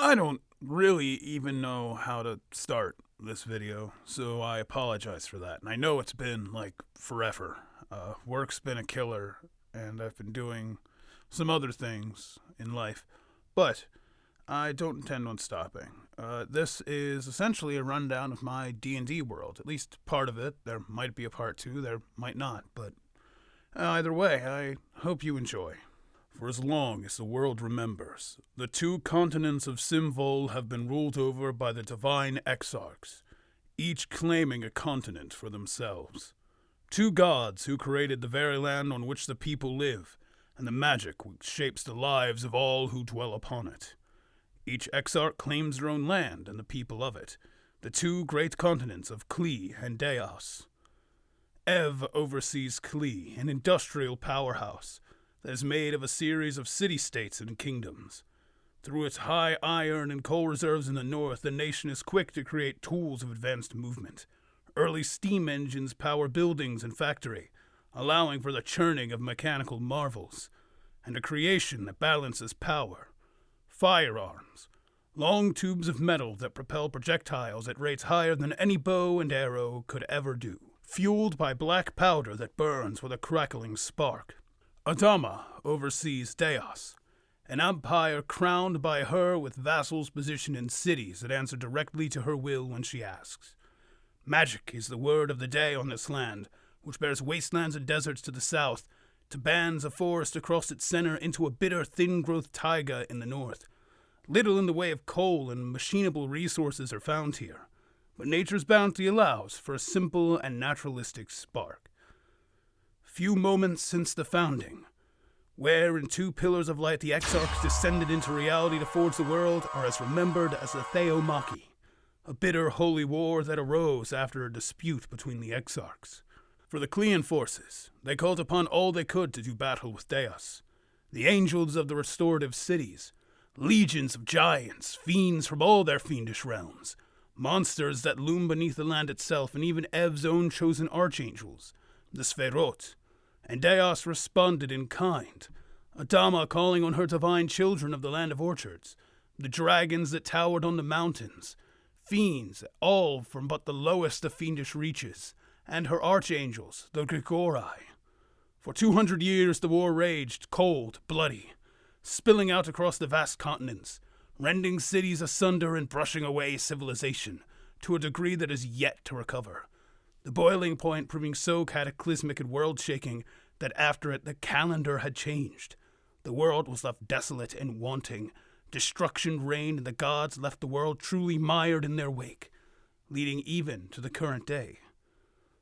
I don't really even know how to start this video, so I apologize for that. And I know it's been like forever. Work's been a killer, and I've been doing some other things in life, but I don't intend on stopping. This is essentially a rundown of my D&D world, at least part of it. There might be a part 2, there might not, but either way, I hope you enjoy. For as long as the world remembers, the 2 continents of Symvol have been ruled over by the divine exarchs, each claiming a continent for themselves. 2 gods who created the very land on which the people live, and the magic which shapes the lives of all who dwell upon it. Each exarch claims their own land and the people of it, the 2 great continents of Klee and Deos. Ev oversees Klee, an industrial powerhouse that is made of a series of city-states and kingdoms. Through its high iron and coal reserves in the north, the nation is quick to create tools of advanced movement. Early steam engines power buildings and factory, allowing for the churning of mechanical marvels, and a creation that balances power. Firearms, long tubes of metal that propel projectiles at rates higher than any bow and arrow could ever do, fueled by black powder that burns with a crackling spark. Adama oversees Deos, an empire crowned by her with vassals positioned in cities that answer directly to her will when she asks. Magic is the word of the day on this land, which bears wastelands and deserts to the south, to bands of forest across its center into a bitter, thin-growth taiga in the north. Little in the way of coal and machinable resources are found here, but nature's bounty allows for a simple and naturalistic spark. Few moments since the founding, where in 2 pillars of light the exarchs descended into reality to forge the world, are as remembered as the Theomachy, a bitter holy war that arose after a dispute between the exarchs. For the Klean forces, they called upon all they could to do battle with Deos, the angels of the restorative cities, legions of giants, fiends from all their fiendish realms, monsters that loom beneath the land itself, and even Ev's own chosen archangels, the Sferot. And Deos responded in kind, Adama calling on her divine children of the land of orchards, the dragons that towered on the mountains, fiends, all from but the lowest of fiendish reaches, and her archangels, the Grigori. For 200 years the war raged, cold, bloody, spilling out across the vast continents, rending cities asunder and brushing away civilization to a degree that is yet to recover. The boiling point proving so cataclysmic and world-shaking that after it the calendar had changed. The world was left desolate and wanting. Destruction reigned, and the gods left the world truly mired in their wake, leading even to the current day.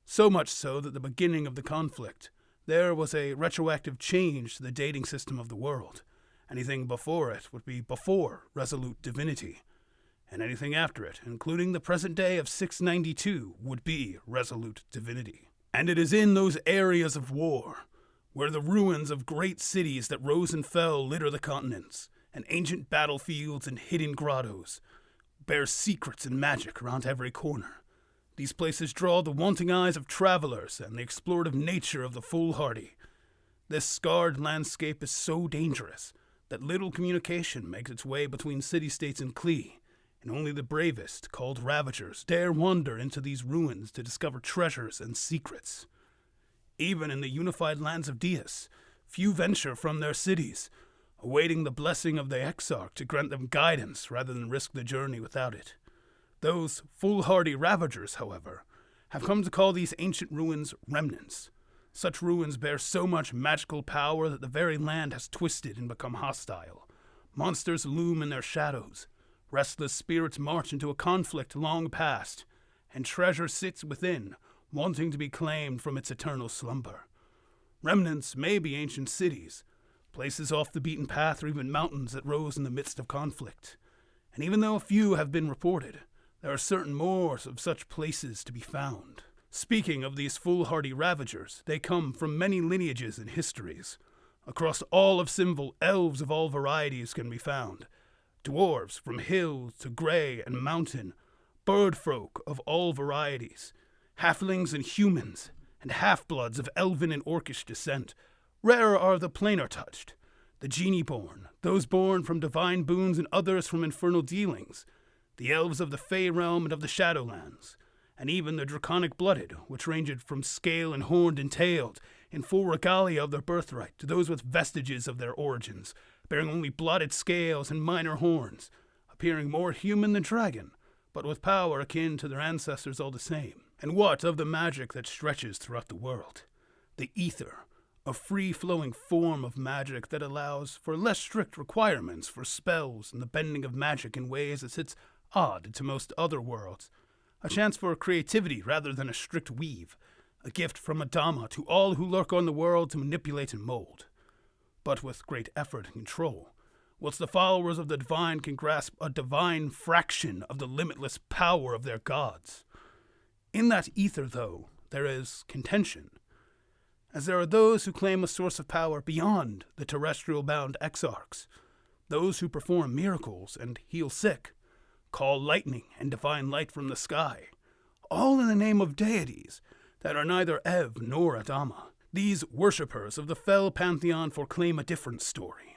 So much so that at the beginning of the conflict, there was a retroactive change to the dating system of the world. Anything before it would be before resolute divinity, and anything after it, including the present day of 692, would be resolute divinity. And it is in those areas of war, where the ruins of great cities that rose and fell litter the continents, and ancient battlefields and hidden grottos bear secrets and magic around every corner. These places draw the wanting eyes of travelers and the explorative nature of the foolhardy. This scarred landscape is so dangerous that little communication makes its way between city-states and Klee, and only the bravest, called Ravagers, dare wander into these ruins to discover treasures and secrets. Even in the unified lands of Deus, few venture from their cities, awaiting the blessing of the Exarch to grant them guidance rather than risk the journey without it. Those foolhardy Ravagers, however, have come to call these ancient ruins remnants. Such ruins bear so much magical power that the very land has twisted and become hostile. Monsters loom in their shadows. Restless spirits march into a conflict long past, and treasure sits within, wanting to be claimed from its eternal slumber. Remnants may be ancient cities, places off the beaten path, or even mountains that rose in the midst of conflict. And even though a few have been reported, there are certain more of such places to be found. Speaking of these foolhardy Ravagers, they come from many lineages and histories. Across all of Symvol, elves of all varieties can be found. Dwarves from hill to grey and mountain, bird folk of all varieties, halflings and humans, and half-bloods of elven and orcish descent. Rarer are the planar touched, the genie-born, those born from divine boons and others from infernal dealings, the elves of the Fey realm and of the Shadowlands, and even the draconic blooded, which ranged from scale and horned and tailed, in full regalia of their birthright, to those with vestiges of their origins, bearing only blotted scales and minor horns, appearing more human than dragon, but with power akin to their ancestors all the same. And what of the magic that stretches throughout the world? The ether, a free-flowing form of magic that allows for less strict requirements for spells and the bending of magic in ways that sits odd to most other worlds. A chance for creativity rather than a strict weave. A gift from Adama to all who lurk on the world to manipulate and mold. But with great effort and control, whilst the followers of the divine can grasp a divine fraction of the limitless power of their gods. In that ether, though, there is contention, as there are those who claim a source of power beyond the terrestrial-bound exarchs, those who perform miracles and heal sick, call lightning and divine light from the sky, all in the name of deities that are neither Ev nor Adama. These worshippers of the fell pantheon proclaim a different story,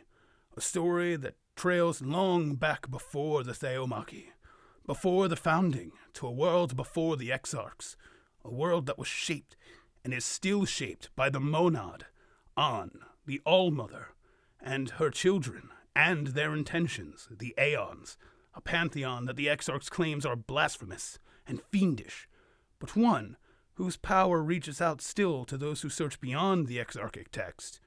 a story that trails long back before the Theomachy, before the founding, to a world before the exarchs, a world that was shaped and is still shaped by the monad, An, the All-Mother, and her children, and their intentions, the Aeons, a pantheon that the exarchs claims are blasphemous and fiendish, but one whose power reaches out still to those who search beyond the exarchic text.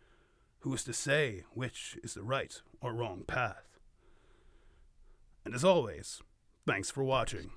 Who is to say which is the right or wrong path? And as always, thanks for watching.